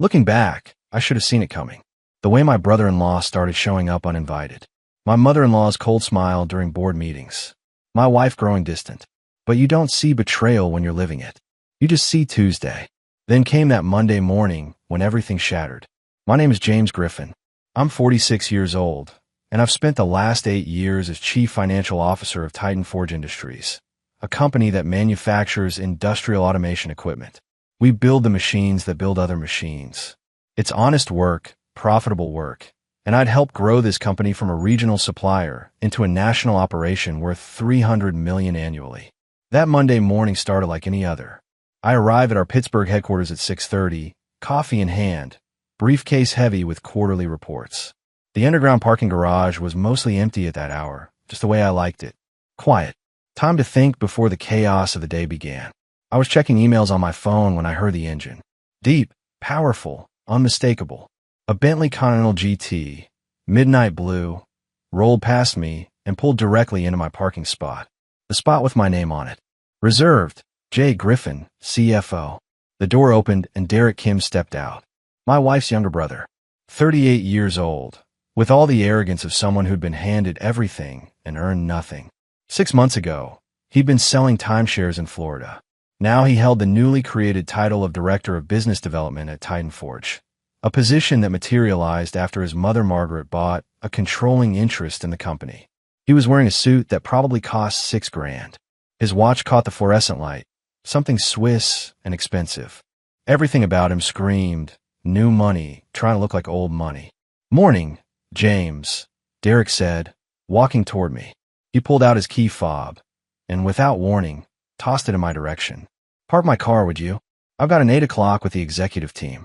Looking back, I should have seen it coming. The way my brother-in-law started showing up uninvited. My mother-in-law's cold smile during board meetings. My wife growing distant. But you don't see betrayal when you're living it. You just see Tuesday. Then came that Monday morning when everything shattered. My name is James Griffin. I'm 46 years old, and I've spent the last 8 years as Chief Financial Officer of Titan Forge Industries, a company that manufactures industrial automation equipment. We build the machines that build other machines. It's honest work, profitable work, and I'd helped grow this company from a regional supplier into a national operation worth $300 million annually. That Monday morning started like any other. I arrive at our Pittsburgh headquarters at 6:30, coffee in hand, briefcase heavy with quarterly reports. The underground parking garage was mostly empty at that hour, just the way I liked it. Quiet. Time to think before the chaos of the day began. I was checking emails on my phone when I heard the engine. Deep, powerful, unmistakable. A Bentley Continental GT, midnight blue, rolled past me and pulled directly into my parking spot. The spot with my name on it. Reserved, J. Griffin, CFO. The door opened and Derek Kim stepped out. My wife's younger brother. 38 years old, with all the arrogance of someone who'd been handed everything and earned nothing. 6 months ago, he'd been selling timeshares in Florida. Now he held the newly created title of Director of Business Development at Titan Forge, a position that materialized after his mother Margaret bought a controlling interest in the company. He was wearing a suit that probably cost $6,000. His watch caught the fluorescent light, something Swiss and expensive. Everything about him screamed, new money, trying to look like old money. "Morning, James," Derek said, walking toward me. He pulled out his key fob, and without warning, tossed it in my direction. "Park my car, would you? I've got an 8 o'clock with the executive team."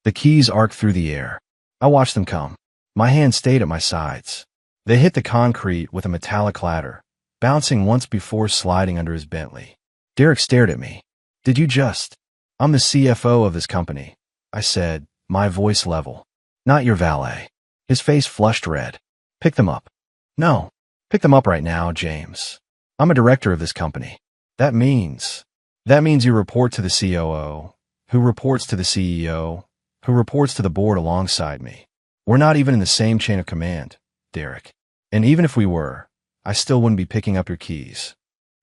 The keys arced through the air. I watched them come. My hands stayed at my sides. They hit the concrete with a metallic clatter, bouncing once before sliding under his Bentley. Derek stared at me. "Did you just—" "I'm the CFO of this company," I said, my voice level. "Not your valet." His face flushed red. "Pick them up." "No. Pick them up right now, James. I'm a director of this company. That means you report to the COO, who reports to the CEO, who reports to the board alongside me. We're not even in the same chain of command, Derek. And even if we were, I still wouldn't be picking up your keys."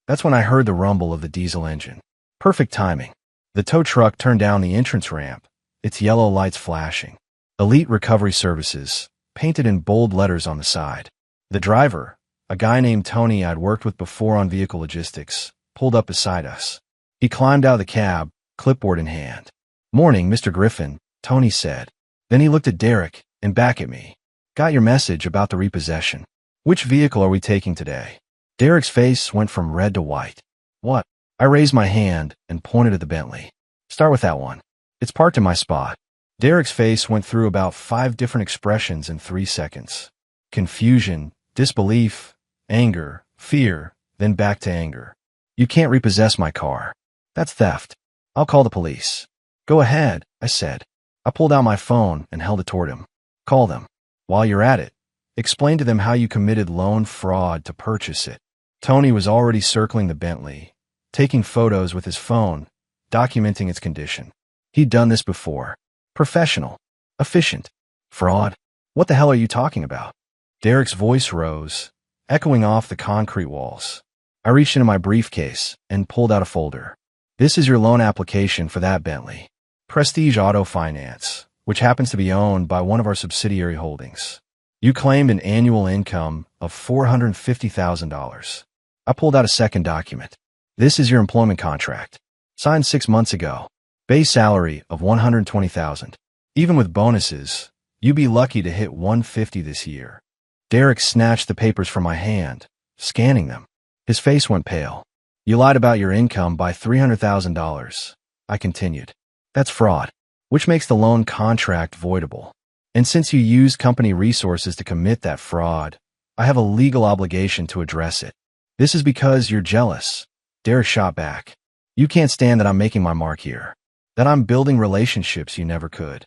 That's when I heard the rumble of the diesel engine. Perfect timing. The tow truck turned down the entrance ramp, its yellow lights flashing. Elite Recovery Services, painted in bold letters on the side. The driver, a guy named Tony I'd worked with before on vehicle logistics, pulled up beside us. He climbed out of the cab, clipboard in hand. "Morning, Mr. Griffin," Tony said. Then he looked at Derek and back at me. "Got your message about the repossession. Which vehicle are we taking today?" Derek's face went from red to white. "What?" I raised my hand and pointed at the Bentley. "Start with that one. It's parked in my spot." Derek's face went through about 5 different expressions in 3 seconds. Confusion, disbelief, anger, fear, then back to anger. "You can't repossess my car. That's theft. I'll call the police." "Go ahead," I said. I pulled out my phone and held it toward him. "Call them. While you're at it, explain to them how you committed loan fraud to purchase it." Tony was already circling the Bentley, taking photos with his phone, documenting its condition. He'd done this before. Professional. Efficient. Fraud? What the hell are you talking about? Derek's voice rose, echoing off the concrete walls. I reached into my briefcase and pulled out a folder. "This is your loan application for that Bentley. Prestige Auto Finance, which happens to be owned by one of our subsidiary holdings. You claimed an annual income of $450,000. I pulled out a second document. "This is your employment contract. Signed 6 months ago. Base salary of $120,000. Even with bonuses, you'd be lucky to hit $150 this year." Derek snatched the papers from my hand, scanning them. His face went pale. "You lied about your income by $300,000, I continued. "That's fraud, which makes the loan contract voidable. And since you used company resources to commit that fraud, I have a legal obligation to address it. This is because you're jealous." Derek shot back. "You can't stand that I'm making my mark here, that I'm building relationships you never could."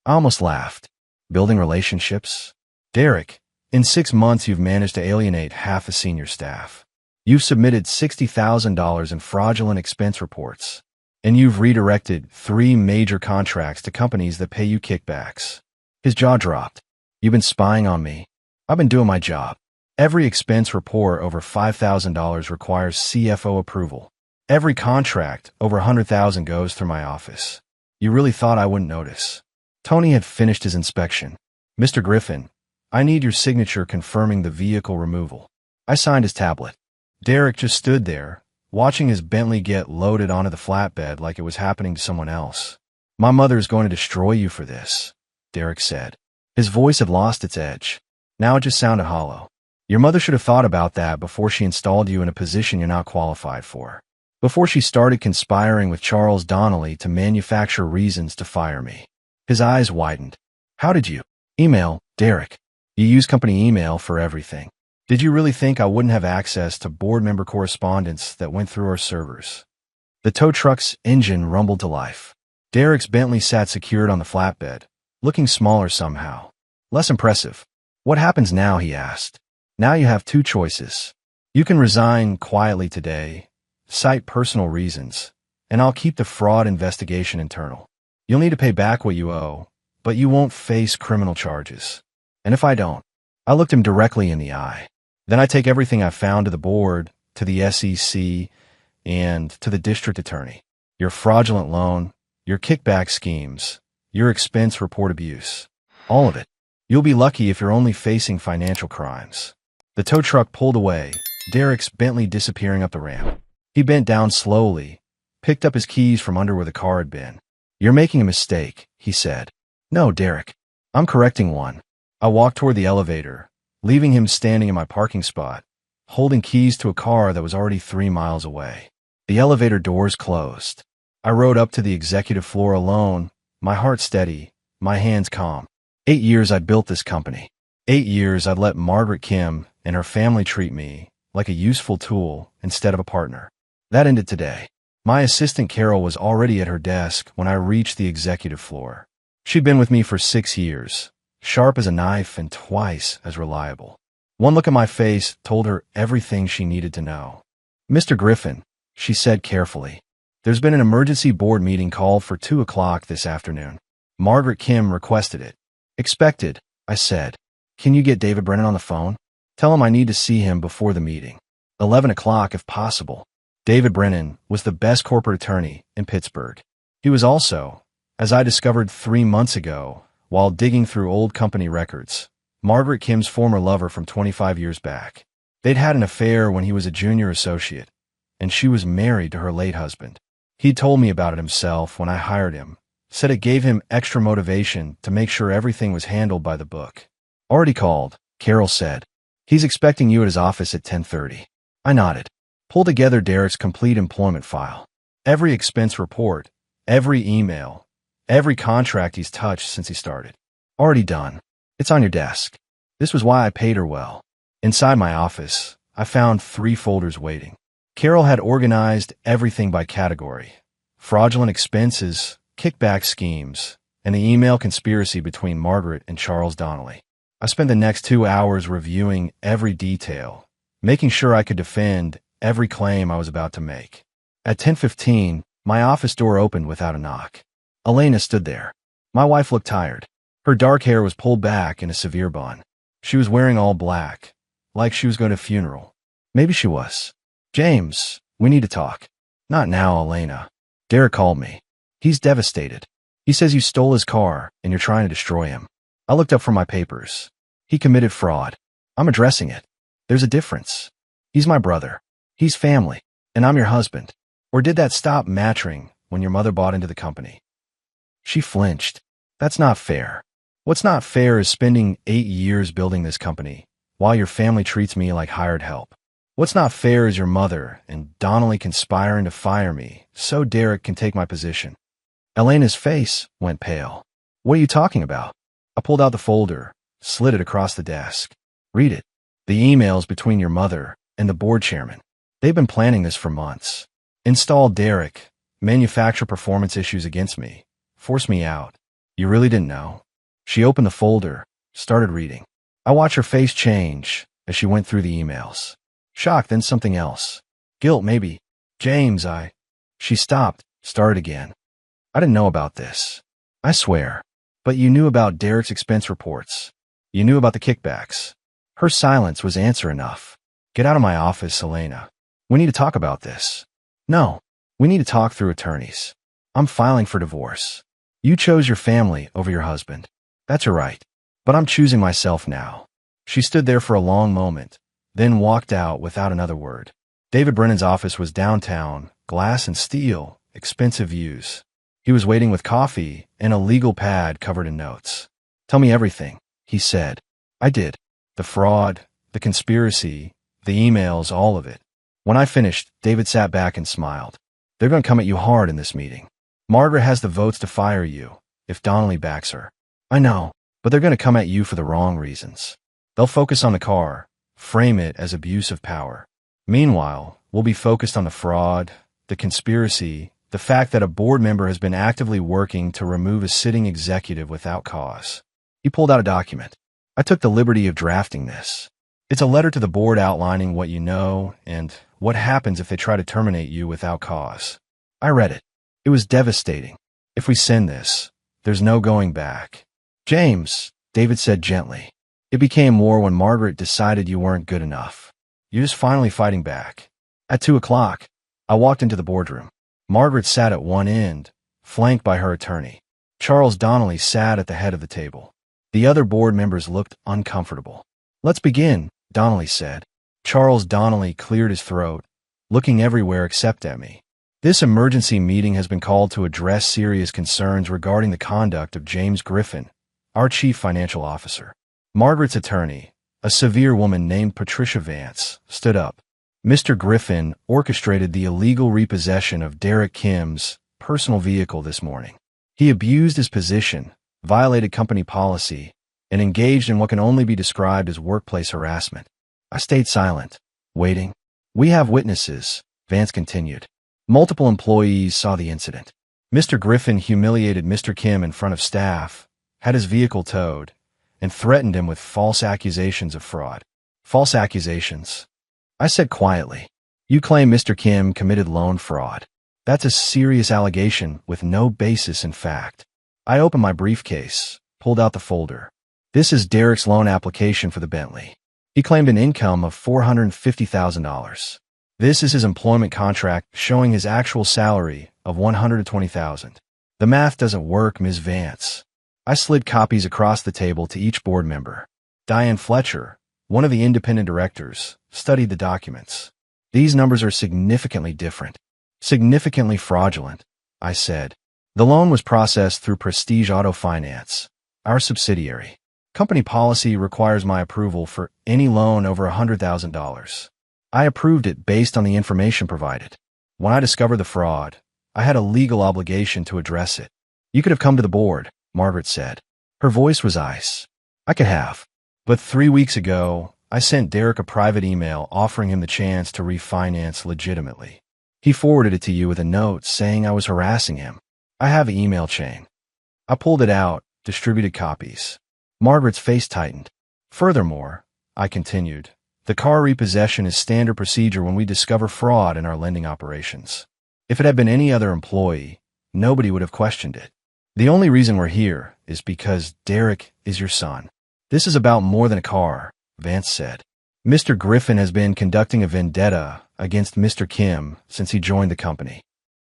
I almost laughed. Building relationships? Derek, in 6 months you've managed to alienate half the senior staff. You've submitted $60,000 in fraudulent expense reports. And you've redirected 3 major contracts to companies that pay you kickbacks. His jaw dropped. You've been spying on me. I've been doing my job. Every expense report over $5,000 requires CFO approval. Every contract over $100,000 goes through my office. You really thought I wouldn't notice. Tony had finished his inspection. Mr. Griffin, I need your signature confirming the vehicle removal. I signed his tablet. Derek just stood there, watching his Bentley get loaded onto the flatbed like it was happening to someone else. My mother is going to destroy you for this, Derek said. His voice had lost its edge. Now it just sounded hollow. Your mother should have thought about that before she installed you in a position you're not qualified for. Before she started conspiring with Charles Donnelly to manufacture reasons to fire me. His eyes widened. How did you? Email, Derek. You use company email for everything. Did you really think I wouldn't have access to board member correspondence that went through our servers? The tow truck's engine rumbled to life. Derek's Bentley sat secured on the flatbed, looking smaller somehow. Less impressive. What happens now, he asked. Now you have 2 choices. You can resign quietly today, cite personal reasons, and I'll keep the fraud investigation internal. You'll need to pay back what you owe, but you won't face criminal charges. And if I don't, I looked him directly in the eye. Then I take everything I found to the board, to the SEC, and to the district attorney. Your fraudulent loan, your kickback schemes, your expense report abuse. All of it. You'll be lucky if you're only facing financial crimes. The tow truck pulled away, Derek's Bentley disappearing up the ramp. He bent down slowly, picked up his keys from under where the car had been. You're making a mistake, he said. No, Derek. I'm correcting one. I walked toward the elevator, leaving him standing in my parking spot, holding keys to a car that was already 3 miles away. The elevator doors closed. I rode up to the executive floor alone, my heart steady, my hands calm. 8 years I'd built this company. 8 years I'd let Margaret Kim and her family treat me like a useful tool instead of a partner. That ended today. My assistant Carol was already at her desk when I reached the executive floor. She'd been with me for 6 years, sharp as a knife and twice as reliable. One look at my face told her everything she needed to know. Mr. Griffin, she said carefully, there's been an emergency board meeting called for 2 o'clock this afternoon. Margaret Kim requested it. Expected, I said. Can you get David Brennan on the phone? Tell him I need to see him before the meeting. 11 o'clock if possible. David Brennan was the best corporate attorney in Pittsburgh. He was also, as I discovered 3 months ago, while digging through old company records, Margaret Kim's former lover from 25 years back. They'd had an affair when he was a junior associate, and she was married to her late husband. He'd told me about it himself when I hired him, said it gave him extra motivation to make sure everything was handled by the book. Already called, Carol said. He's expecting you at his office at 10:30. I nodded. Pull together Derek's complete employment file. Every expense report, every email, every contract he's touched since he started. Already done. It's on your desk. This was why I paid her well. Inside my office, I found 3 folders waiting. Carol had organized everything by category. Fraudulent expenses, kickback schemes, and the email conspiracy between Margaret and Charles Donnelly. I spent the next 2 hours reviewing every detail, making sure I could defend every claim I was about to make. At 10:15, my office door opened without a knock. Elena stood there. My wife looked tired. Her dark hair was pulled back in a severe bun. She was wearing all black, like she was going to a funeral. Maybe she was. James, we need to talk. Not now, Elena. Derek called me. He's devastated. He says you stole his car and you're trying to destroy him. I looked up from my papers. He committed fraud. I'm addressing it. There's a difference. He's my brother. He's family. And I'm your husband. Or did that stop mattering when your mother bought into the company? She flinched. That's not fair. What's not fair is spending 8 years building this company while your family treats me like hired help. What's not fair is your mother and Donnelly conspiring to fire me so Derek can take my position. Elena's face went pale. What are you talking about? I pulled out the folder, slid it across the desk. Read it. The emails between your mother and the board chairman. They've been planning this for months. Install Derek, manufacture performance issues against me, force me out. You really didn't know? She opened the folder, started reading. I watched her face change as she went through the emails. Shock, then something else. Guilt, maybe. James, She stopped, Started again. I didn't know about this. I swear. But you knew about Derek's expense reports. You knew about the kickbacks. Her silence was answer enough. Get out of my office, Elena. We need to talk about this. No. We need to talk through attorneys. I'm filing for divorce. You chose your family over your husband. That's your right. But I'm choosing myself now. She stood there for a long moment, then walked out without another word. David Brennan's office was downtown, glass and steel, expensive views. He was waiting with coffee and a legal pad covered in notes. Tell me everything, he said. I did. The fraud, the conspiracy, the emails, all of it. When I finished, David sat back and smiled. They're going to come at you hard in this meeting. Margaret has the votes to fire you, if Donnelly backs her. I know, but they're going to come at you for the wrong reasons. They'll focus on the car, frame it as abuse of power. Meanwhile, we'll be focused on the fraud, the conspiracy, the fact that a board member has been actively working to remove a sitting executive without cause. He pulled out a document. I took the liberty of drafting this. It's a letter to the board outlining what you know and what happens if they try to terminate you without cause. I read it. It was devastating. If we send this, there's no going back. James, David said gently. It became war when Margaret decided you weren't good enough. You're just finally fighting back. At 2:00, I walked into the boardroom. Margaret sat at one end, flanked by her attorney. Charles Donnelly sat at the head of the table. The other board members looked uncomfortable. Let's begin, Donnelly said. Charles Donnelly cleared his throat, looking everywhere except at me. This emergency meeting has been called to address serious concerns regarding the conduct of James Griffin, our chief financial officer. Margaret's attorney, a severe woman named Patricia Vance, stood up. Mr. Griffin orchestrated the illegal repossession of Derek Kim's personal vehicle this morning. He abused his position, violated company policy, and engaged in what can only be described as workplace harassment. I stayed silent, waiting. We have witnesses, Vance continued. Multiple employees saw the incident. Mr. Griffin humiliated Mr. Kim in front of staff, had his vehicle towed, and threatened him with false accusations of fraud. False accusations. I said quietly, you claim Mr. Kim committed loan fraud. That's a serious allegation with no basis in fact. I opened my briefcase, pulled out the folder. This is Derek's loan application for the Bentley. He claimed an income of $450,000. This is his employment contract showing his actual salary of $120,000. The math doesn't work, Ms. Vance. I slid copies across the table to each board member. Diane Fletcher, one of the independent directors, studied the documents. These numbers are significantly different. Significantly fraudulent, I said. The loan was processed through Prestige Auto Finance, our subsidiary. Company policy requires my approval for any loan over $100,000. I approved it based on the information provided. When I discovered the fraud, I had a legal obligation to address it. You could have come to the board, Margaret said. Her voice was ice. I could have. But 3 weeks ago, I sent Derek a private email offering him the chance to refinance legitimately. He forwarded it to you with a note saying I was harassing him. I have the email chain. I pulled it out, distributed copies. Margaret's face tightened. Furthermore, I continued, the car repossession is standard procedure when we discover fraud in our lending operations. If it had been any other employee, nobody would have questioned it. The only reason we're here is because Derek is your son. This is about more than a car, Vance said. Mr. Griffin has been conducting a vendetta against Mr. Kim since he joined the company.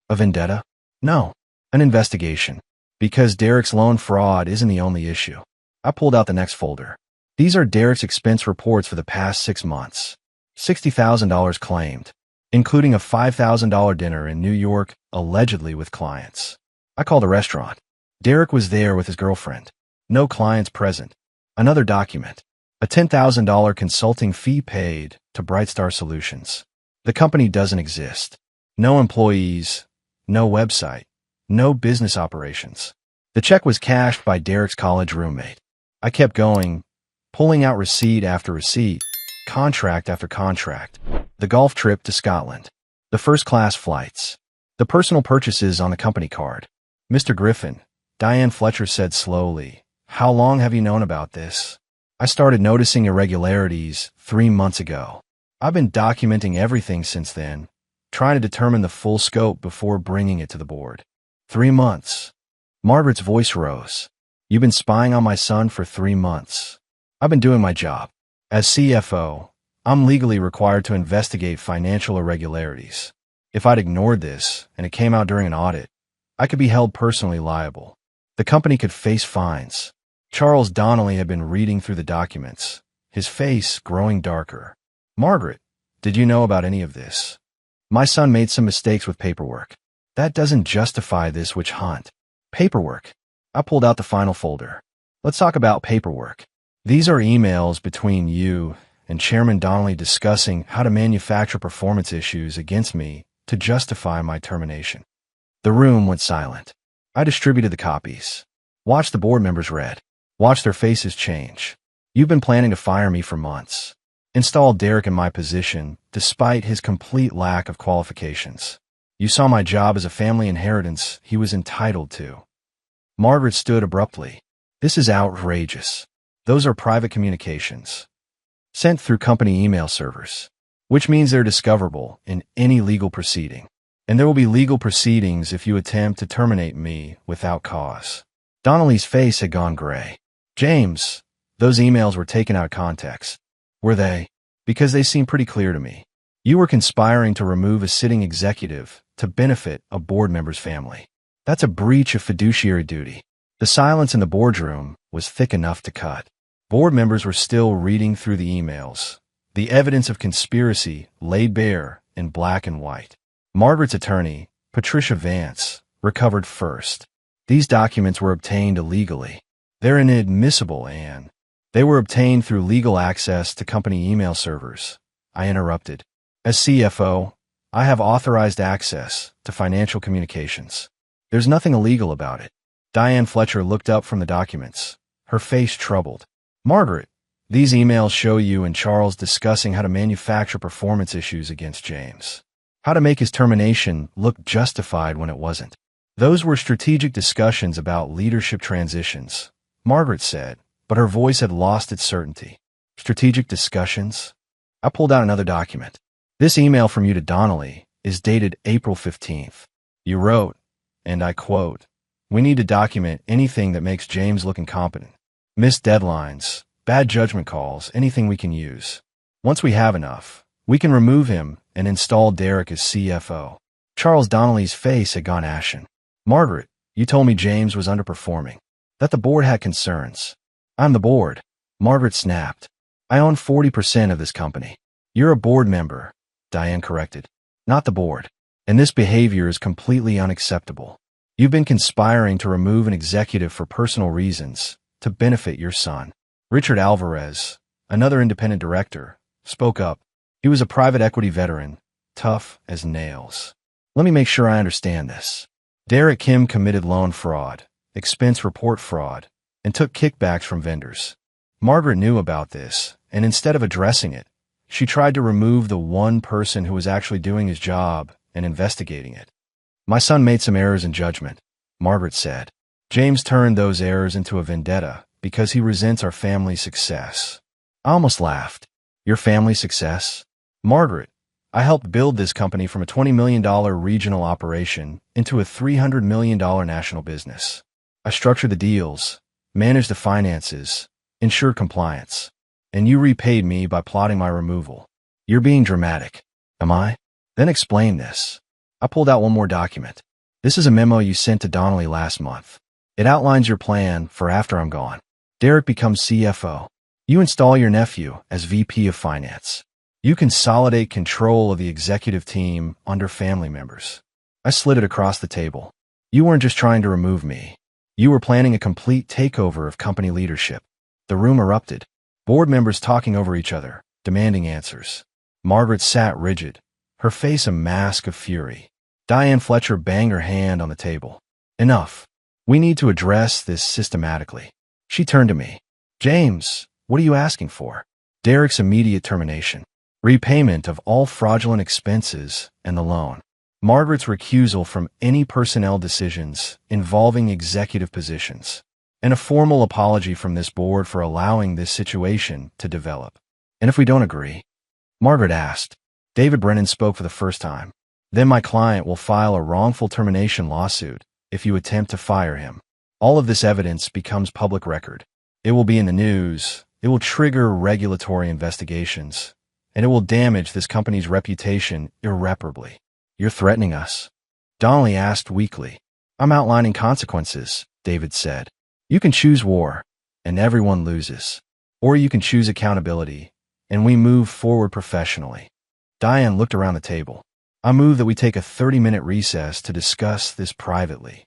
A vendetta? No, an investigation. Because Derek's loan fraud isn't the only issue. I pulled out the next folder. These are Derek's expense reports for the past 6 months. $60,000 claimed, including a $5,000 dinner in New York, allegedly with clients. I called a restaurant. Derek was there with his girlfriend. No clients present. Another document. A $10,000 consulting fee paid to Brightstar Solutions. The company doesn't exist. No employees, no website, no business operations. The check was cashed by Derek's college roommate. I kept going, pulling out receipt after receipt, contract after contract. The golf trip to Scotland. The first-class flights. The personal purchases on the company card. Mr. Griffin, Diane Fletcher said slowly, how long have you known about this? I started noticing irregularities 3 months ago. I've been documenting everything since then, trying to determine the full scope before bringing it to the board. 3 months. Margaret's voice rose. You've been spying on my son for 3 months. I've been doing my job. As CFO, I'm legally required to investigate financial irregularities. If I'd ignored this, and it came out during an audit, I could be held personally liable. The company could face fines. Charles Donnelly had been reading through the documents, his face growing darker. Margaret, did you know about any of this? My son made some mistakes with paperwork. That doesn't justify this witch hunt. Paperwork. I pulled out the final folder. Let's talk about paperwork. These are emails between you and Chairman Donnelly discussing how to manufacture performance issues against me to justify my termination. The room went silent. I distributed the copies. Watched the board members read. Watched their faces change. You've been planning to fire me for months. Install Derek in my position, despite his complete lack of qualifications. You saw my job as a family inheritance he was entitled to. Margaret stood abruptly. This is outrageous. Those are private communications. Sent through company email servers, which means they're discoverable in any legal proceeding. And there will be legal proceedings if you attempt to terminate me without cause. Donnelly's face had gone gray. James, those emails were taken out of context. Were they? Because they seem pretty clear to me. You were conspiring to remove a sitting executive to benefit a board member's family. That's a breach of fiduciary duty. The silence in the boardroom was thick enough to cut. Board members were still reading through the emails. The evidence of conspiracy laid bare in black and white. Margaret's attorney, Patricia Vance, recovered first. These documents were obtained illegally. They're inadmissible, Anne. They were obtained through legal access to company email servers. I interrupted. As CFO, I have authorized access to financial communications. There's nothing illegal about it. Diane Fletcher looked up from the documents, her face troubled. Margaret, these emails show you and Charles discussing how to manufacture performance issues against James. How to make his termination look justified when it wasn't. Those were strategic discussions about leadership transitions, Margaret said, but her voice had lost its certainty. Strategic discussions? I pulled out another document. This email from you to Donnelly is dated April 15th. You wrote, and I quote, "We need to document anything that makes James look incompetent. Missed deadlines, bad judgment calls, anything we can use. Once we have enough, we can remove him and install Derek as CFO." Charles Donnelly's face had gone ashen. Margaret, you told me James was underperforming, that the board had concerns. I'm the board. Margaret snapped. I own 40% of this company. You're a board member, Diane corrected, not the board. And this behavior is completely unacceptable. You've been conspiring to remove an executive for personal reasons to benefit your son. Richard Alvarez, another independent director, spoke up. He was a private equity veteran, tough as nails. Let me make sure I understand this. Derek Kim committed loan fraud, expense report fraud, and took kickbacks from vendors. Margaret knew about this, and instead of addressing it, she tried to remove the one person who was actually doing his job and investigating it. My son made some errors in judgment, Margaret said. James turned those errors into a vendetta because he resents our family's success. I almost laughed. Your family's success? Margaret, I helped build this company from a $20 million regional operation into a $300 million national business. I structured the deals, managed the finances, ensured compliance. And you repaid me by plotting my removal. You're being dramatic. Am I? Then explain this. I pulled out one more document. This is a memo you sent to Donnelly last month. It outlines your plan for after I'm gone. Derek becomes CFO. You install your nephew as VP of Finance. You consolidate control of the executive team under family members. I slid it across the table. You weren't just trying to remove me. You were planning a complete takeover of company leadership. The room erupted. Board members talking over each other, demanding answers. Margaret sat rigid, her face a mask of fury. Diane Fletcher banged her hand on the table. Enough. We need to address this systematically. She turned to me. James, what are you asking for? Derek's immediate termination. Repayment of all fraudulent expenses and the loan. Margaret's recusal from any personnel decisions involving executive positions. And a formal apology from this board for allowing this situation to develop. And if we don't agree? Margaret asked. David Brennan spoke for the first time. Then my client will file a wrongful termination lawsuit if you attempt to fire him. All of this evidence becomes public record. It will be in the news, it will trigger regulatory investigations, and it will damage this company's reputation irreparably. You're threatening us? Donnelly asked weakly. I'm outlining consequences, David said. You can choose war, and everyone loses. Or you can choose accountability, and we move forward professionally. Diane looked around the table. I move that we take a 30-minute recess to discuss this privately.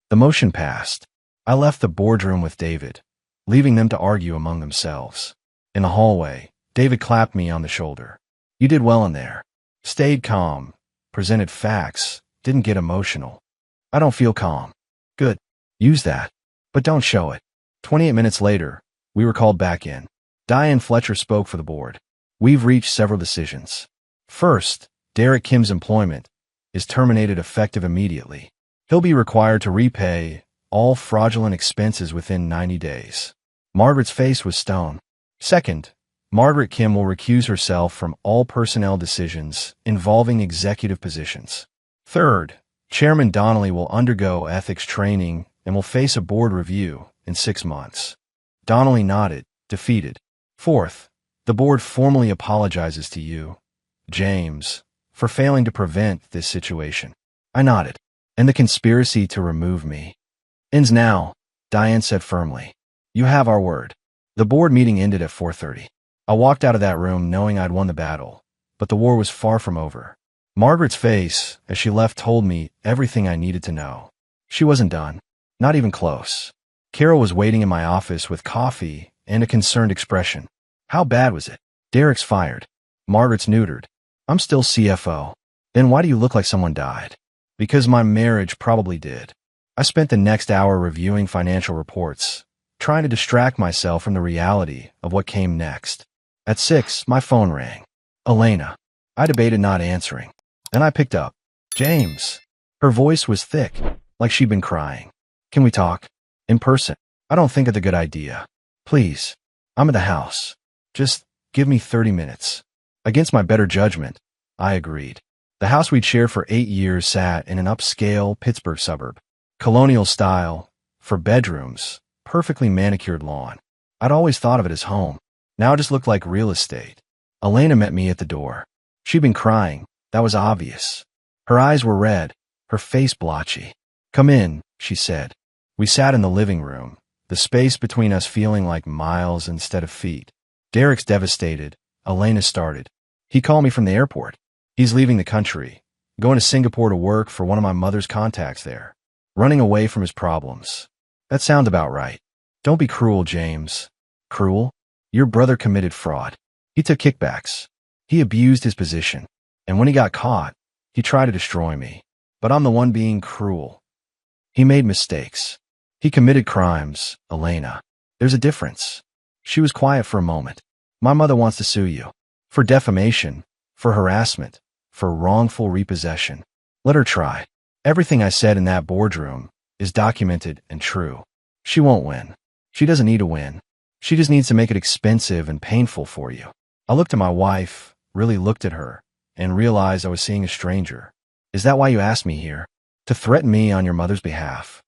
The motion passed. I left the boardroom with David, leaving them to argue among themselves. In the hallway, David clapped me on the shoulder. You did well in there. Stayed calm, presented facts, didn't get emotional. I don't feel calm. Good. Use that. But don't show it. 28 minutes later, we were called back in. Diane Fletcher spoke for the board. We've reached several decisions. First, Derek Kim's employment is terminated effective immediately. He'll be required to repay all fraudulent expenses within 90 days. Margaret's face was stone. Second, Margaret Kim will recuse herself from all personnel decisions involving executive positions. Third, Chairman Donnelly will undergo ethics training and will face a board review in 6 months. Donnelly nodded, defeated. Fourth, the board formally apologizes to you, James, for failing to prevent this situation. I nodded. And the conspiracy to remove me ends now, Diane said firmly. You have our word. The board meeting ended at 4:30. I walked out of that room knowing I'd won the battle, but the war was far from over. Margaret's face, as she left, told me everything I needed to know. She wasn't done. Not even close. Carol was waiting in my office with coffee and a concerned expression. How bad was it? Derek's fired. Margaret's neutered. I'm still CFO. Then why do you look like someone died? Because my marriage probably did. I spent the next hour reviewing financial reports, trying to distract myself from the reality of what came next. At 6, my phone rang. Elena. I debated not answering. Then I picked up. James. Her voice was thick, like she'd been crying. Can we talk? In person. I don't think it's a good idea. Please. I'm at the house. Just give me 30 minutes. Against my better judgment, I agreed. The house we'd shared for 8 years sat in an upscale Pittsburgh suburb. Colonial style, for bedrooms, perfectly manicured lawn. I'd always thought of it as home. Now it just looked like real estate. Elena met me at the door. She'd been crying. That was obvious. Her eyes were red, her face blotchy. Come in, she said. We sat in the living room, the space between us feeling like miles instead of feet. Derek's devastated. Elena started. He called me from the airport. He's leaving the country, going to Singapore to work for one of my mother's contacts there, running away from his problems. That sounds about right. Don't be cruel, James. Cruel? Your brother committed fraud. He took kickbacks. He abused his position. And when he got caught, he tried to destroy me. But I'm the one being cruel. He made mistakes. He committed crimes, Elena. There's a difference. She was quiet for a moment. My mother wants to sue you. For defamation, for harassment, for wrongful repossession. Let her try. Everything I said in that boardroom is documented and true. She won't win. She doesn't need to win. She just needs to make it expensive and painful for you. I looked at my wife, really looked at her, and realized I was seeing a stranger. Is that why you asked me here? To threaten me on your mother's behalf?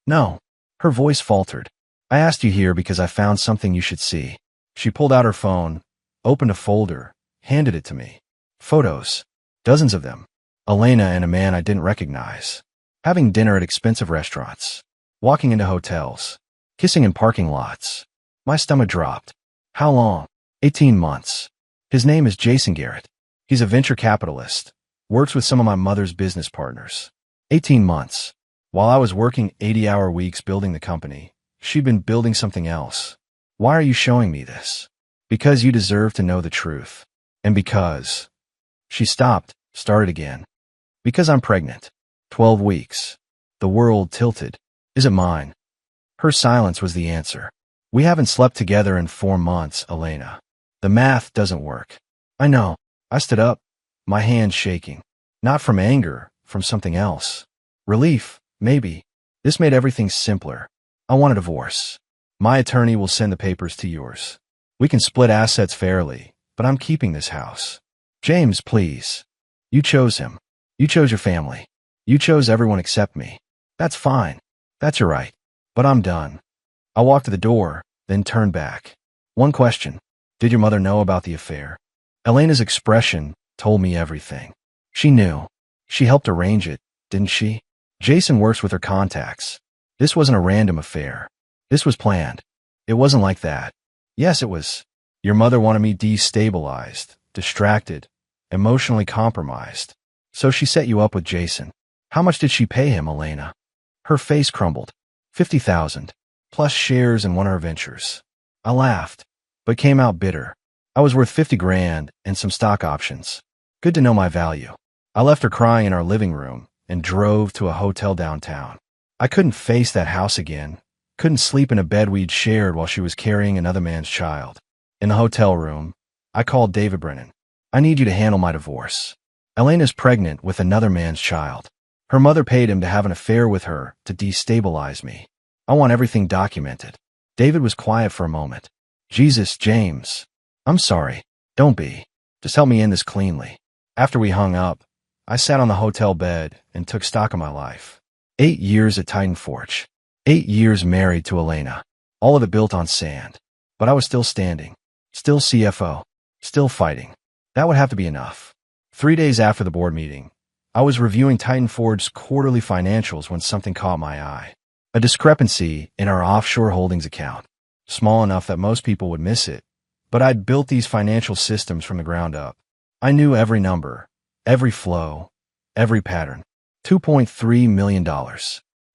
No. Her voice faltered. I asked you here because I found something you should see. She pulled out her phone, opened a folder, handed it to me. Photos. Dozens of them. Elena and a man I didn't recognize. Having dinner at expensive restaurants. Walking into hotels. Kissing in parking lots. My stomach dropped. How long? 18 months. His name is Jason Garrett. He's a venture capitalist. Works with some of my mother's business partners. 18 months. While I was working 80-hour weeks building the company, she'd been building something else. Why are you showing me this? Because you deserve to know the truth. And because... She stopped, started again. Because I'm pregnant. 12 weeks. The world tilted. Is it mine? Her silence was the answer. We haven't slept together in 4 months, Elena. The math doesn't work. I know. I stood up, my hands shaking. Not from anger, from something else. Relief, maybe. This made everything simpler. I want a divorce. My attorney will send the papers to yours. We can split assets fairly, but I'm keeping this house. James, please. You chose him. You chose your family. You chose everyone except me. That's fine. That's your right. But I'm done. I walked to the door, then turned back. One question. Did your mother know about the affair? Elena's expression told me everything. She knew. She helped arrange it, didn't she? Jason works with her contacts. This wasn't a random affair. This was planned. It wasn't like that. Yes, it was. Your mother wanted me destabilized, distracted, emotionally compromised. So she set you up with Jason. How much did she pay him, Elena? Her face crumbled. 50,000, plus shares in one of her ventures. I laughed, but came out bitter. I was worth 50 grand and some stock options. Good to know my value. I left her crying in our living room and drove to a hotel downtown. I couldn't face that house again. Couldn't sleep in a bed we'd shared while she was carrying another man's child. In the hotel room, I called David Brennan. I need you to handle my divorce. Elena's pregnant with another man's child. Her mother paid him to have an affair with her to destabilize me. I want everything documented. David was quiet for a moment. Jesus, James. I'm sorry. Don't be. Just help me end this cleanly. After we hung up, I sat on the hotel bed and took stock of my life. 8 years at Titan Forge. 8 years married to Elena. All of it built on sand. But I was still standing. Still CFO. Still fighting. That would have to be enough. 3 days after the board meeting, I was reviewing Titan Forge's quarterly financials when something caught my eye. A discrepancy in our offshore holdings account. Small enough that most people would miss it, but I'd built these financial systems from the ground up. I knew every number, every flow, every pattern. $2.3 million.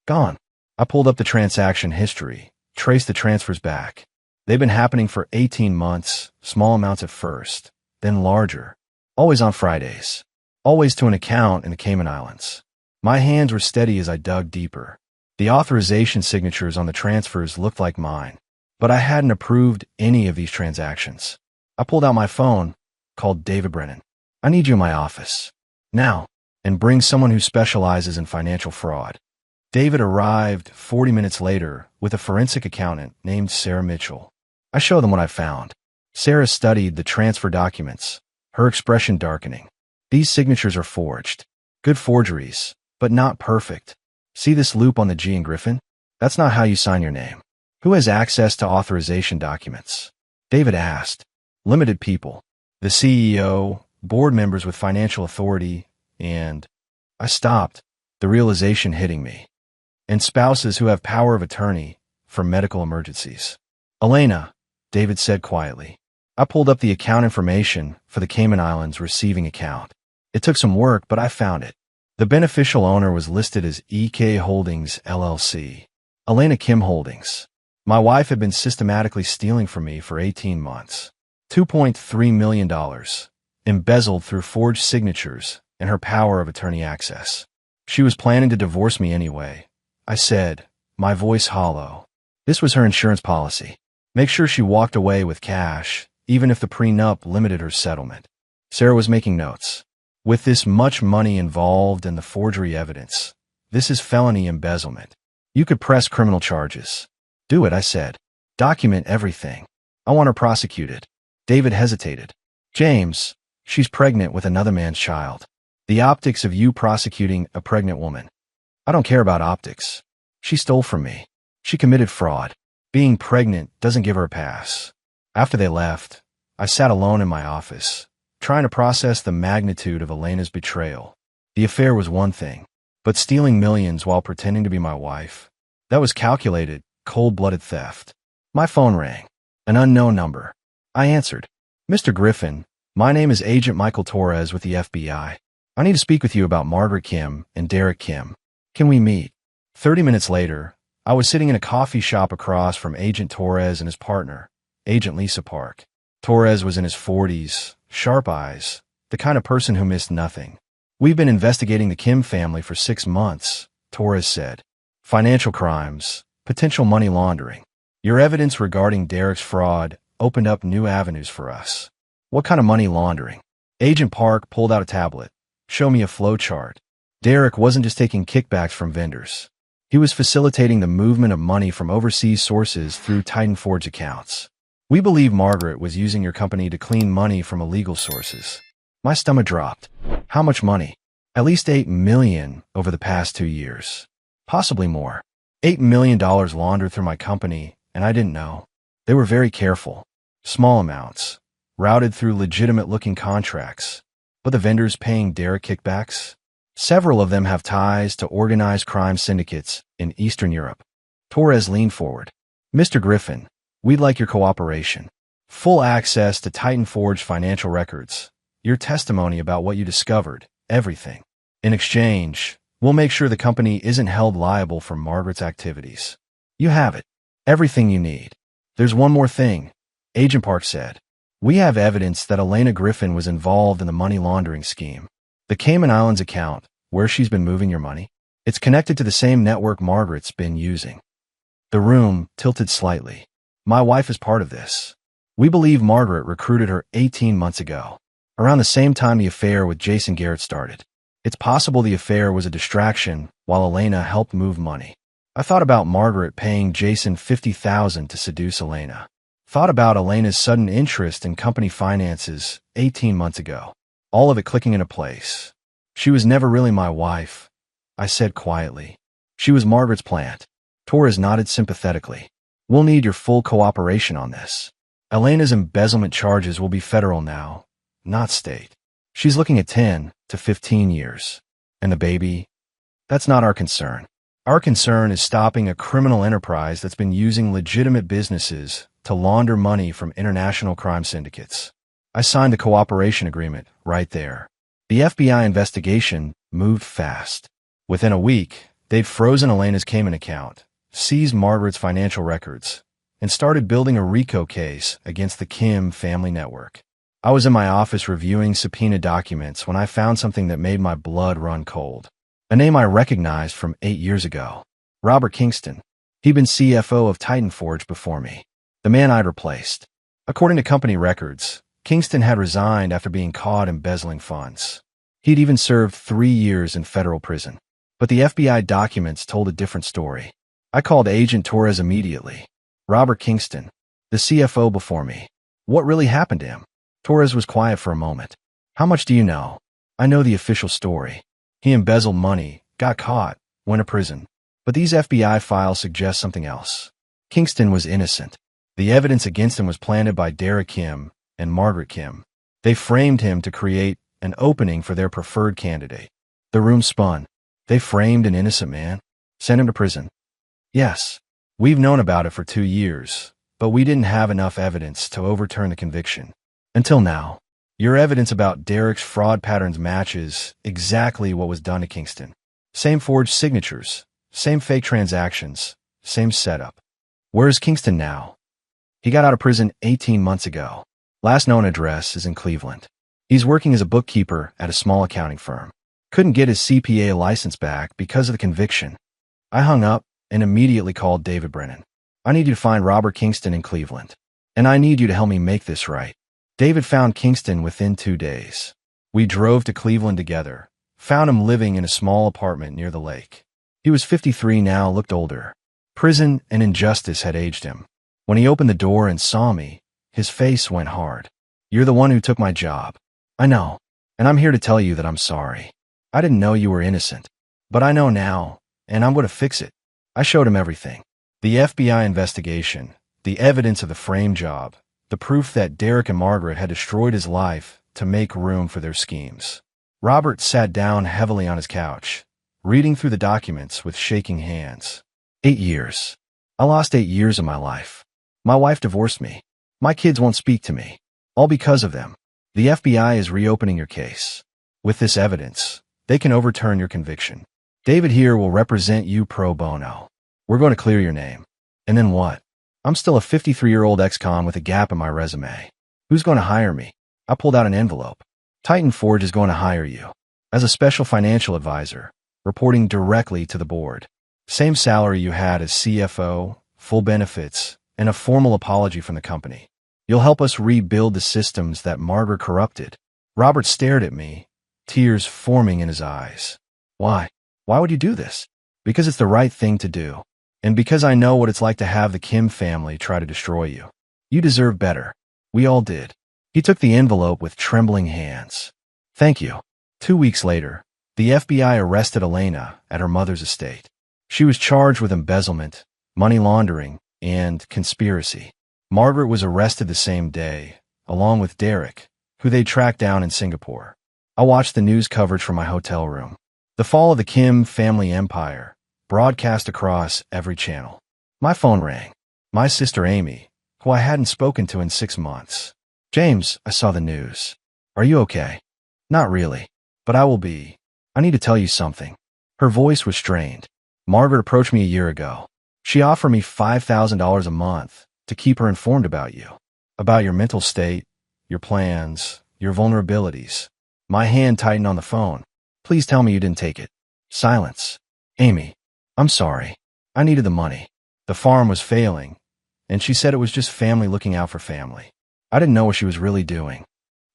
Gone. I pulled up the transaction history, traced the transfers back. They've been happening for 18 months, small amounts at first, then larger. Always on Fridays. Always to an account in the Cayman Islands. My hands were steady as I dug deeper. The authorization signatures on the transfers looked like mine, but I hadn't approved any of these transactions. I pulled out my phone, called David Brennan. I need you in my office. Now. And bring someone who specializes in financial fraud. David arrived 40 minutes later with a forensic accountant named Sarah Mitchell. I showed them what I found. Sarah studied the transfer documents, her expression darkening. These signatures are forged. Good forgeries, but not perfect. See this loop on the G in Griffin? That's not how you sign your name. Who has access to authorization documents? David asked. Limited people. The CEO, board members with financial authority, and I stopped, the realization hitting me. And spouses who have power of attorney for medical emergencies. Elena, David said quietly. I pulled up the account information for the Cayman Islands receiving account. It took some work, but I found it. The beneficial owner was listed as EK Holdings, LLC. Elena Kim Holdings. My wife had been systematically stealing from me for 18 months. $2.3 million, embezzled through forged signatures and her power of attorney access. She was planning to divorce me anyway. I said, my voice hollow. This was her insurance policy. Make sure she walked away with cash, even if the prenup limited her settlement. Sarah was making notes. With this much money involved and the forgery evidence, this is felony embezzlement. You could press criminal charges. Do it, I said. Document everything. I want her prosecuted. David hesitated. James, she's pregnant with another man's child. The optics of you prosecuting a pregnant woman. I don't care about optics. She stole from me. She committed fraud. Being pregnant doesn't give her a pass. After they left, I sat alone in my office, trying to process the magnitude of Elena's betrayal. The affair was one thing, but stealing millions while pretending to be my wife, that was calculated, cold-blooded theft. My phone rang. An unknown number. I answered. Mr. Griffin, my name is Agent Michael Torres with the FBI. I need to speak with you about Margaret Kim and Derek Kim. Can we meet? 30 minutes later, I was sitting in a coffee shop across from Agent Torres and his partner, Agent Lisa Park. Torres was in his 40s, sharp eyes, the kind of person who missed nothing. We've been investigating the Kim family for 6 months, Torres said. Financial crimes, potential money laundering. Your evidence regarding Derek's fraud opened up new avenues for us. What kind of money laundering? Agent Park pulled out a tablet. Show me a flow chart. Derek wasn't just taking kickbacks from vendors. He was facilitating the movement of money from overseas sources through Titan Forge accounts. We believe Margaret was using your company to clean money from illegal sources. My stomach dropped. How much money? At least $8 million over the past 2 years. Possibly more. $8 million laundered through my company, and I didn't know. They were very careful. Small amounts. Routed through legitimate-looking contracts. But the vendors paying Derek kickbacks? Several of them have ties to organized crime syndicates in Eastern Europe. Torres leaned forward. Mr. Griffin, we'd like your cooperation. Full access to Titan Forge financial records. Your testimony about what you discovered. Everything. In exchange, we'll make sure the company isn't held liable for Margaret's activities. You have it. Everything you need. There's one more thing, Agent Park said. We have evidence that Elena Griffin was involved in the money laundering scheme. The Cayman Islands account, where she's been moving your money, it's connected to the same network Margaret's been using. The room tilted slightly. My wife is part of this. We believe Margaret recruited her 18 months ago, around the same time the affair with Jason Garrett started. It's possible the affair was a distraction while Elena helped move money. I thought about Margaret paying Jason $50,000 to seduce Elena. Thought about Elena's sudden interest in company finances 18 months ago. All of it clicking into place. She was never really my wife, I said quietly. She was Margaret's plant. Torres nodded sympathetically. We'll need your full cooperation on this. Elena's embezzlement charges will be federal now, not state. She's looking at 10 to 15 years. And the baby? That's not our concern. Our concern is stopping a criminal enterprise that's been using legitimate businesses to launder money from international crime syndicates. I signed the cooperation agreement right there. The FBI investigation moved fast. Within a week, they'd frozen Elena's Cayman account, seized Margaret's financial records, and started building a RICO case against the Kim family network. I was in my office reviewing subpoena documents when I found something that made my blood run cold. A name I recognized from 8 years ago. Robert Kingston. He'd been CFO of Titan Forge before me. The man I'd replaced. According to company records, Kingston had resigned after being caught embezzling funds. He'd even served 3 years in federal prison. But the FBI documents told a different story. I called Agent Torres immediately. Robert Kingston, the CFO before me. What really happened to him? Torres was quiet for a moment. How much do you know? I know the official story. He embezzled money, got caught, went to prison. But these FBI files suggest something else. Kingston was innocent. The evidence against him was planted by Derek Kim and Margaret Kim. They framed him to create an opening for their preferred candidate. The room spun. They framed an innocent man? Sent him to prison? Yes. We've known about it for 2 years, but we didn't have enough evidence to overturn the conviction. Until now. Your evidence about Derek's fraud patterns matches exactly what was done to Kingston. Same forged signatures, same fake transactions, same setup. Where's Kingston now? He got out of prison 18 months ago. Last known address is in Cleveland. He's working as a bookkeeper at a small accounting firm. Couldn't get his CPA license back because of the conviction. I hung up and immediately called David Brennan. I need you to find Robert Kingston in Cleveland. And I need you to help me make this right. David found Kingston within 2 days. We drove to Cleveland together, found him living in a small apartment near the lake. He was 53 now, looked older. Prison and injustice had aged him. When he opened the door and saw me, his face went hard. You're the one who took my job. I know, and I'm here to tell you that I'm sorry. I didn't know you were innocent. But I know now, and I'm going to fix it. I showed him everything. The FBI investigation, the evidence of the frame job, the proof that Derek and Margaret had destroyed his life to make room for their schemes. Robert sat down heavily on his couch, reading through the documents with shaking hands. 8 years. I lost 8 years of my life. My wife divorced me. My kids won't speak to me. All because of them. The FBI is reopening your case. With this evidence, they can overturn your conviction. David here will represent you pro bono. We're going to clear your name. And then what? I'm still a 53-year-old ex-con with a gap in my resume. Who's going to hire me? I pulled out an envelope. Titan Forge is going to hire you. As a special financial advisor, reporting directly to the board. Same salary you had as CFO, full benefits, and a formal apology from the company. You'll help us rebuild the systems that Margaret corrupted. Robert stared at me, tears forming in his eyes. Why? Why would you do this? Because it's the right thing to do. And because I know what it's like to have the Kim family try to destroy you. You deserve better. We all did. He took the envelope with trembling hands. Thank you. 2 weeks later, The FBI arrested Elena at her mother's estate. She was charged with embezzlement, money laundering, and conspiracy. Margaret was arrested the same day, along with Derek, who they tracked down in Singapore. I watched the news coverage from my hotel room. The fall of the Kim family empire, broadcast across every channel. My phone rang. My sister Amy, who I hadn't spoken to in 6 months. James, I saw the news. Are you okay? Not really, but I will be. I need to tell you something. Her voice was strained. Margaret approached me a year ago. She offered me $5,000 a month to keep her informed about you, about your mental state, your plans, your vulnerabilities. My hand tightened on the phone. Please tell me you didn't take it. Silence. Amy, I'm sorry. I needed the money. The farm was failing, and she said it was just family looking out for family. I didn't know what she was really doing.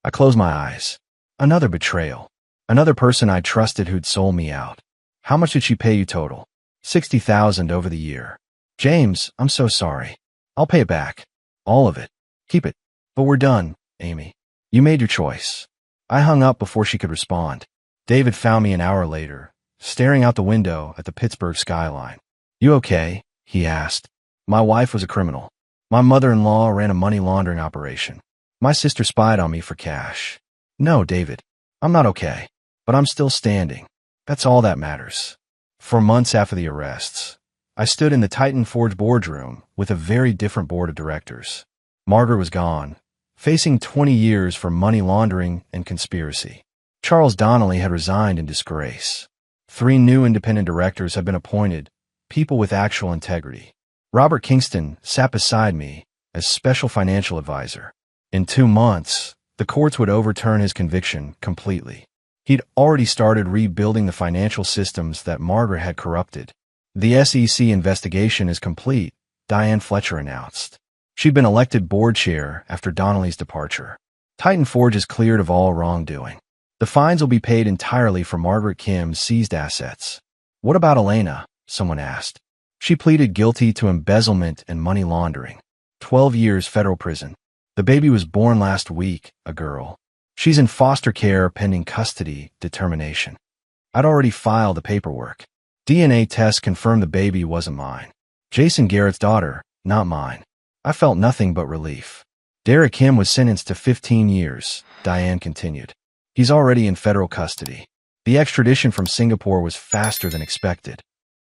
I closed my eyes. Another betrayal. Another person I trusted who'd sold me out. How much did she pay you total? $60,000 over the year. James, I'm so sorry. I'll pay it back. All of it. Keep it. But we're done, Amy. You made your choice. I hung up before she could respond. David found me an hour later, staring out the window at the Pittsburgh skyline. You okay? He asked. My wife was a criminal. My mother-in-law ran a money laundering operation. My sister spied on me for cash. No, David. I'm not okay. But I'm still standing. That's all that matters. For months after the arrests, I stood in the Titan Forge boardroom with a very different board of directors. Margaret was gone, facing 20 years for money laundering and conspiracy. Charles Donnelly had resigned in disgrace. 3 new independent directors had been appointed, people with actual integrity. Robert Kingston sat beside me as special financial advisor. In 2 months, the courts would overturn his conviction completely. He'd already started rebuilding the financial systems that Margaret had corrupted. The SEC investigation is complete, Diane Fletcher announced. She'd been elected board chair after Donnelly's departure. Titan Forge is cleared of all wrongdoing. The fines will be paid entirely for Margaret Kim's seized assets. What about Elena? Someone asked. She pleaded guilty to embezzlement and money laundering. 12 years federal prison. The baby was born last week, a girl. She's in foster care pending custody determination. I'd already filed the paperwork. DNA tests confirmed the baby wasn't mine. Jason Garrett's daughter, not mine. I felt nothing but relief. Derek Kim was sentenced to 15 years, Diane continued. He's already in federal custody. The extradition from Singapore was faster than expected.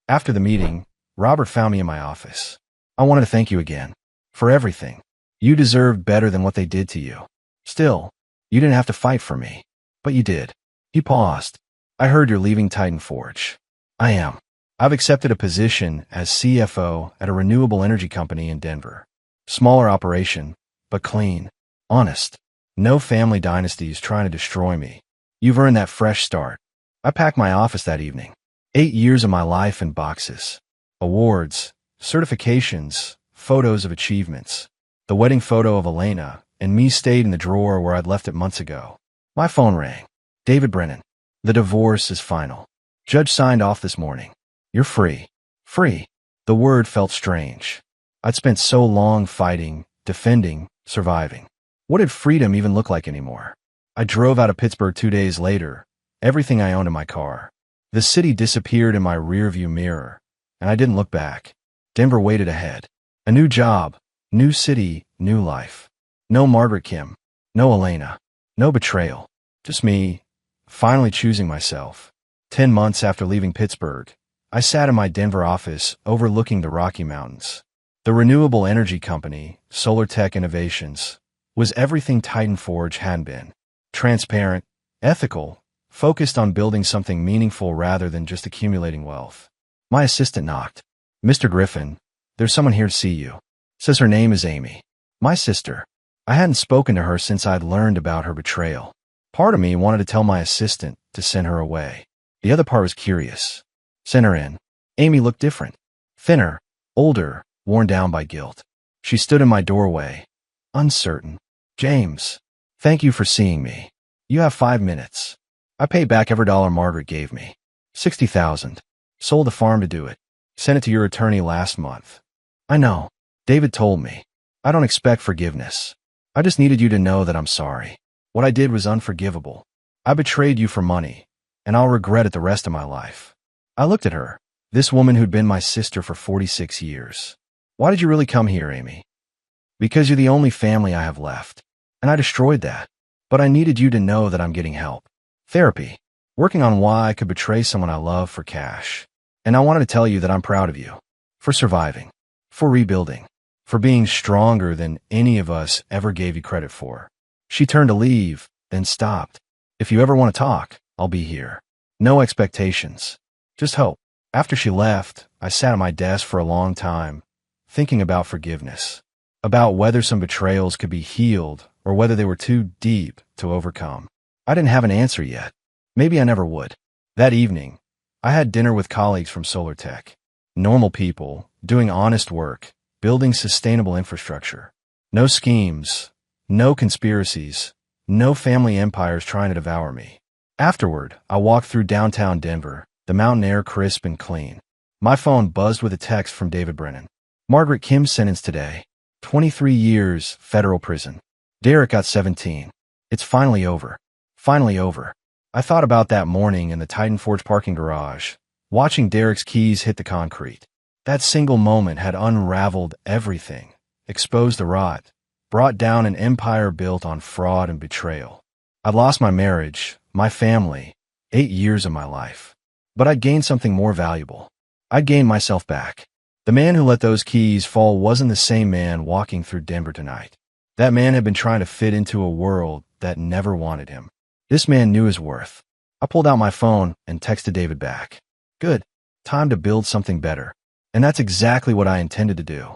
After the meeting, Robert found me in my office. I wanted to thank you again. For everything. You deserved better than what they did to you. Still, you didn't have to fight for me. But you did. He paused. I heard you're leaving Titan Forge. I am. I've accepted a position as CFO at a renewable energy company in Denver. Smaller operation, but clean. Honest. No family dynasties trying to destroy me. You've earned that fresh start. I packed my office that evening. 8 years of my life in boxes. Awards, certifications, photos of achievements. The wedding photo of Elena and me stayed in the drawer where I'd left it months ago. My phone rang. David Brennan. The divorce is final. Judge signed off this morning. You're free. Free. The word felt strange. I'd spent so long fighting, defending, surviving. What did freedom even look like anymore? I drove out of Pittsburgh 2 days later, everything I owned in my car. The city disappeared in my rearview mirror, and I didn't look back. Denver waited ahead. A new job, new city, new life. No Margaret Kim, no Elena, no betrayal. Just me, finally choosing myself. 10 months after leaving Pittsburgh, I sat in my Denver office overlooking the Rocky Mountains. The renewable energy company, Solar Tech Innovations, was everything Titan Forge had been. Transparent, ethical, focused on building something meaningful rather than just accumulating wealth. My assistant knocked. Mr. Griffin, there's someone here to see you. Says her name is Amy. My sister. I hadn't spoken to her since I'd learned about her betrayal. Part of me wanted to tell my assistant to send her away. The other part was curious. Send her in. Amy looked different. Thinner, older, worn down by guilt. She stood in my doorway, uncertain. James, thank you for seeing me. You have 5 minutes. I paid back every dollar Margaret gave me. $60,000. Sold the farm to do it. Sent it to your attorney last month. I know. David told me. I don't expect forgiveness. I just needed you to know that I'm sorry. What I did was unforgivable. I betrayed you for money, and I'll regret it the rest of my life. I looked at her, this woman who'd been my sister for 46 years. Why did you really come here, Amy? Because you're the only family I have left. And I destroyed that. But I needed you to know that I'm getting help. Therapy. Working on why I could betray someone I love for cash. And I wanted to tell you that I'm proud of you. For surviving. For rebuilding. For being stronger than any of us ever gave you credit for. She turned to leave, then stopped. If you ever want to talk, I'll be here. No expectations. Just hope. After she left, I sat at my desk for a long time, thinking about forgiveness. About whether some betrayals could be healed or whether they were too deep to overcome. I didn't have an answer yet. Maybe I never would. That evening, I had dinner with colleagues from Solar Tech. Normal people, doing honest work, building sustainable infrastructure. No schemes, no conspiracies, no family empires trying to devour me. Afterward, I walked through downtown Denver, the mountain air crisp and clean. My phone buzzed with a text from David Brennan. Margaret Kim sentenced today. 23 years, federal prison. Derek got 17. It's finally over. Finally over. I thought about that morning in the Titan Forge parking garage, watching Derek's keys hit the concrete. That single moment had unraveled everything, exposed the rot, brought down an empire built on fraud and betrayal. I'd lost my marriage, my family, 8 years of my life. But I'd gained something more valuable. I'd gained myself back. The man who let those keys fall wasn't the same man walking through Denver tonight. That man had been trying to fit into a world that never wanted him. This man knew his worth. I pulled out my phone and texted David back. Good. Time to build something better. And that's exactly what I intended to do.